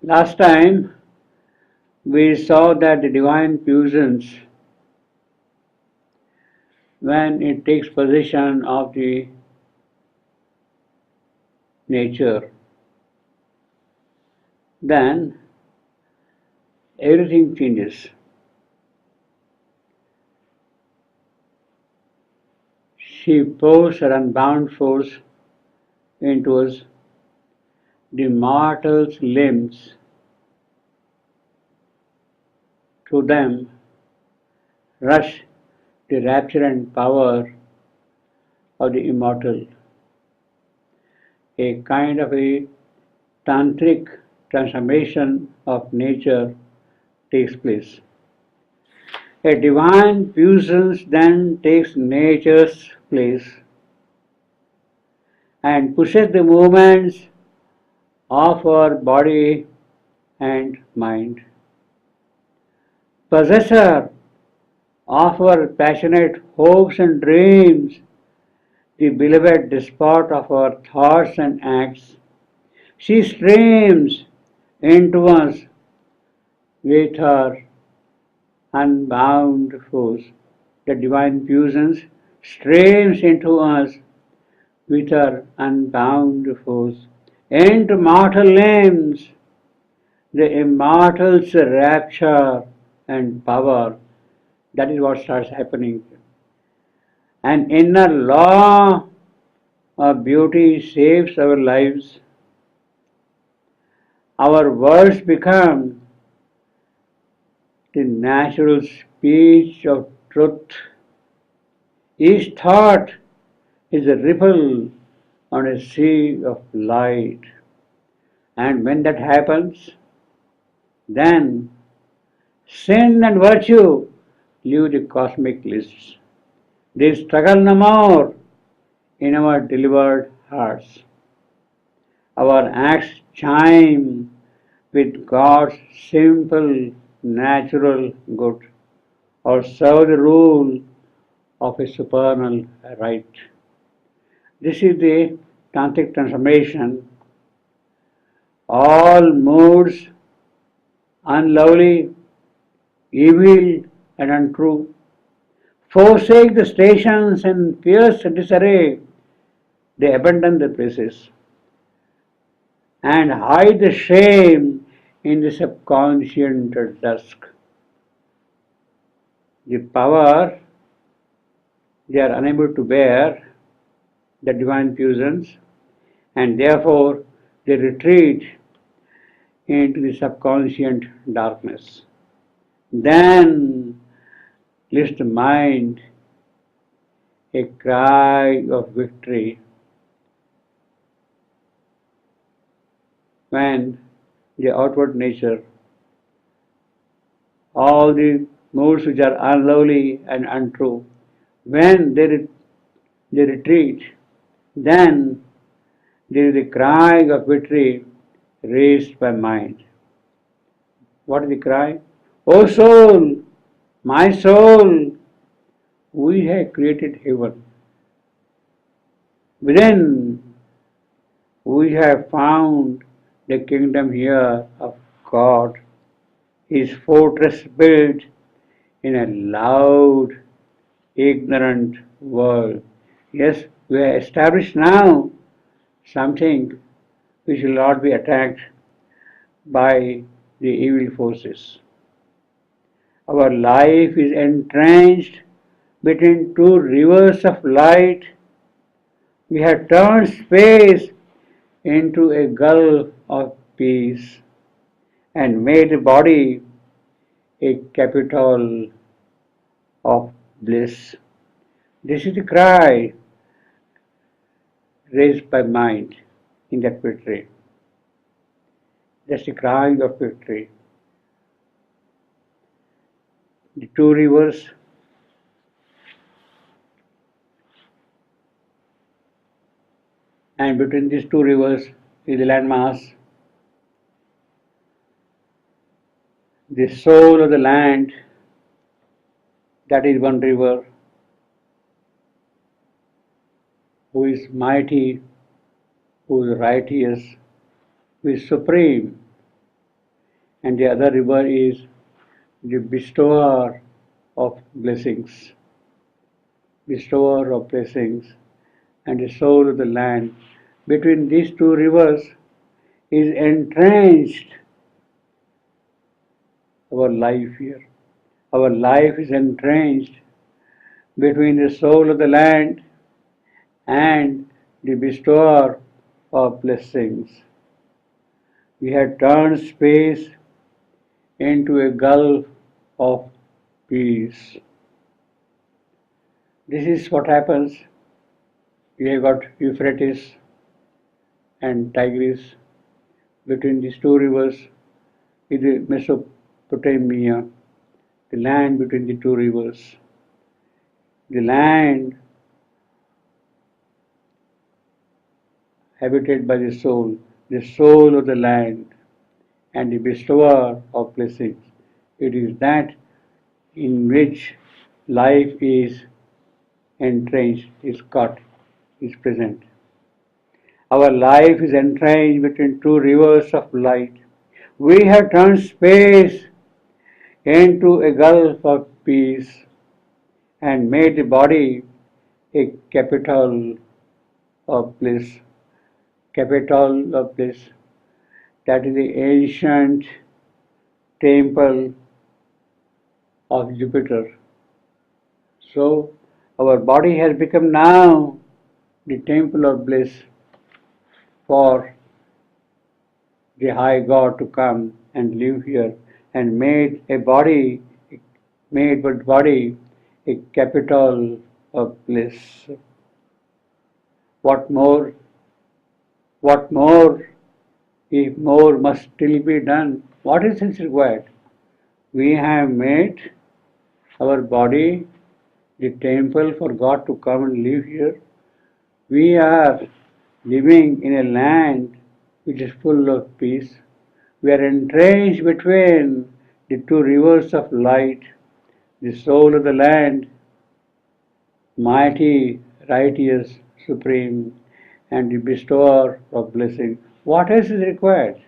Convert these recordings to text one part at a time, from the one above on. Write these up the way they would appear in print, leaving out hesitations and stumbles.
Last time we saw that the divine presence, when it takes possession of the nature, then everything changes. She pours her unbound force into us. The mortal's limbs, to them, rush the rapture and power of the immortal. A kind of a tantric transformation of nature takes place. A divine fusion then takes nature's place and pushes the movements of our body and mind. Possessor of our passionate hopes and dreams, the beloved despot of our thoughts and acts, she streams into us with her unbound force. The divine fusions streams into us with her unbound force. Into mortal limbs, the immortal's rapture and power. That is what starts happening. An inner law of beauty saves our lives. Our words become the natural speech of truth. Each thought is a ripple on a sea of light. And when that happens, then sin and virtue leave the cosmic lists. They struggle no more in our delivered hearts. Our acts chime with God's simple, natural good, or serve the rule of a supernal right. This is the tantric transformation. All moods, unlovely, evil, and untrue, forsake the stations and fierce disarray. They abandon the places and hide the shame in the subconscious dusk. The power they are unable to bear, the divine fusions, and therefore they retreat into the subconscious darkness. Then lifts the mind a cry of victory when the outward nature, all the moods which are unlovely and untrue, when they retreat, then there is a cry of victory raised by mind. What is the cry? O soul, my soul, we have created heaven. Within, we have found the kingdom here of God, His fortress built in a loud, ignorant world. Yes, we have established now something which will not be attacked by the evil forces. Our life is entrenched between two rivers of light. We have turned space into a gulf of peace and made the body a capital of bliss. This is the cry raised by mind in that victory. That's the cry of victory. The two rivers, and between these two rivers is the landmass. The soul of the land, that is one river, who is mighty, who is righteous, who is supreme. and the other river is the bestower of blessings, bestower of blessings, and the soul of the land. Between these two rivers is entrenched our life here. Our life is entrenched between the soul of the land and the bestower of blessings. We have turned space into a gulf of peace. This is what happens. We have got Euphrates and Tigris. Between these two rivers is Mesopotamia, the land between the two rivers. The land habited by the soul of the land, and the bestower of blessings. It is that in which life is entrenched, is caught, is present. Our life is entrenched between two rivers of light. We have turned space into a gulf of peace and made the body a capital of bliss. Capital of bliss. That is the ancient temple of Jupiter. So, our body has become now the temple of bliss for the high God to come and live here, and made body a capital of bliss. What more? What more? If more must still be done, what is required? We have made our body the temple for God to come and live here. We are living in a land which is full of peace. We are entrenched between the two rivers of light, the soul of the land, mighty, righteous, supreme, and the bestower of blessing. What else is required?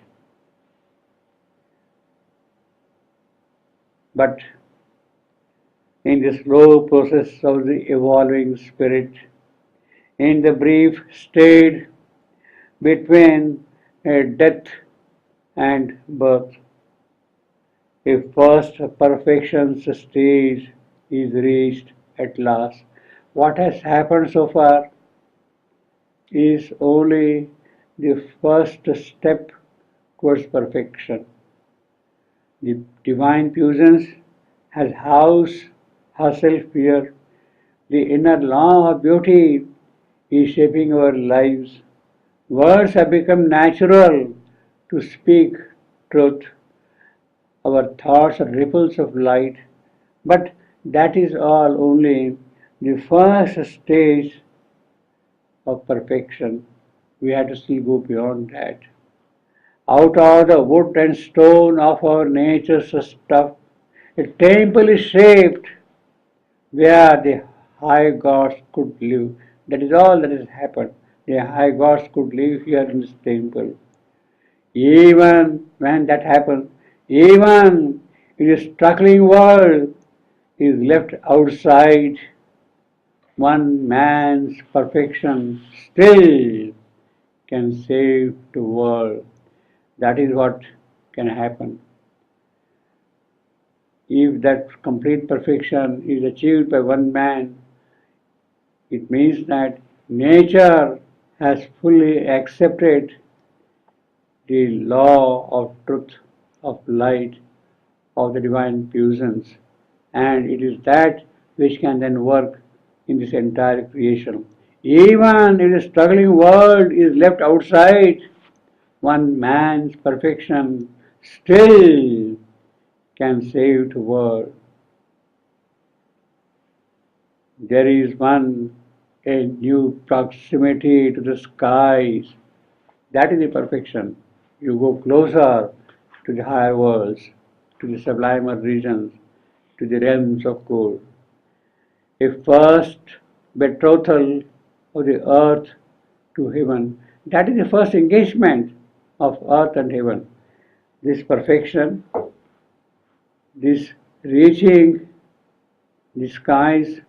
But in the slow process of the evolving spirit, in the brief state between death and birth, a first perfection stage is reached at last. What has happened so far is only the first step towards perfection. The divine presence has housed herself here. The inner law of beauty is shaping our lives. Words have become natural to speak truth. Our thoughts are ripples of light. But that is all only the first stage of perfection. We have to still go beyond that. Out of the wood and stone of our nature's stuff, a temple is shaped where the high gods could live. That is all that has happened. The high gods could live here in this temple. Even when that happens, even in a struggling world is left outside, one man's perfection still can save the world. That is what can happen. If that complete perfection is achieved by one man, it means that nature has fully accepted the law of truth, of light, of the divine presence, and it is that which can then work in this entire creation. Even if the struggling world is left outside, one man's perfection still can save the world. There is a new proximity to the skies. That is the perfection. You go closer to the higher worlds, to the sublimer regions, to the realms of God. A first betrothal of the earth to heaven. That is the first engagement of earth and heaven. This perfection, this reaching the skies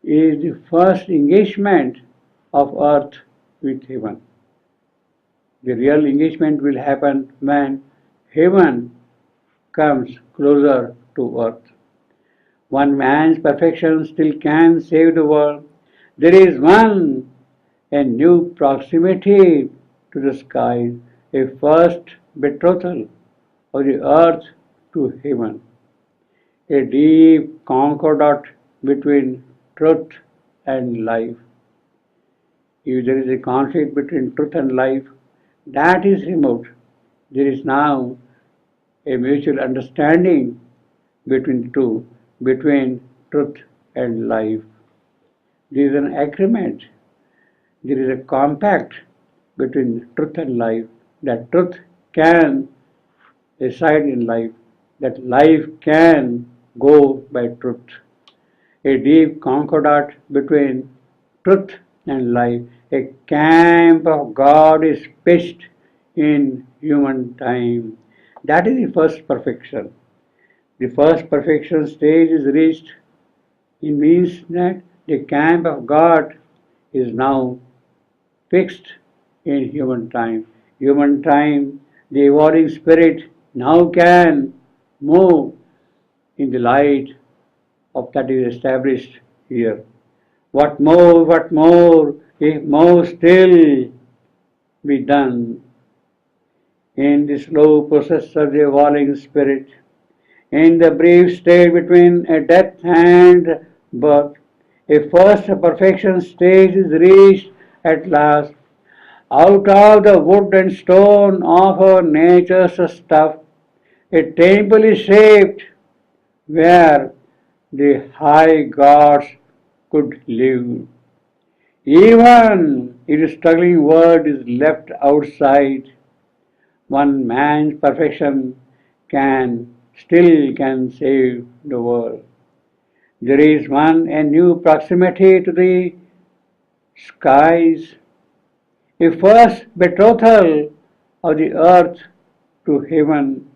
is the first engagement of earth with heaven. The real engagement will happen when heaven comes closer to earth. One man's perfection still can save the world. There is one, a new proximity to the sky, a first betrothal of the earth to heaven, a deep concordat between truth and life. If there is a conflict between truth and life, that is removed. There is now a mutual understanding between the two, between truth and life. There is an agreement, there is a compact between truth and life, that truth can reside in life, that life can go by truth. A deep concordat between truth and life. A camp of God is pitched in human time. That is the first perfection. The first perfection stage is reached. It means that the camp of God is now fixed in human time. Human time, the evolving spirit now can move in the light of that is established here. What more, if more still be done in the slow process of the evolving spirit, in the brief state between a death and birth, a first perfection stage is reached at last. Out of the wood and stone of our nature's stuff, a temple is shaped where the high gods could live. Even if the struggling world is left outside, one man's perfection can save the world. There is one a new proximity to the skies, a first betrothal of the earth to heaven,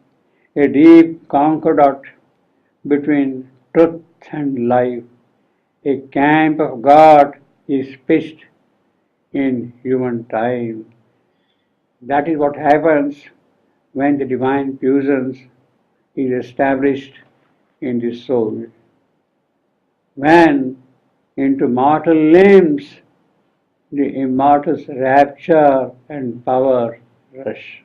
a deep concordat between truth and life. A camp of God is pitched in human time. That is what happens when the divine puissance is established in the soul. When into mortal limbs the immortal's rapture and power rush.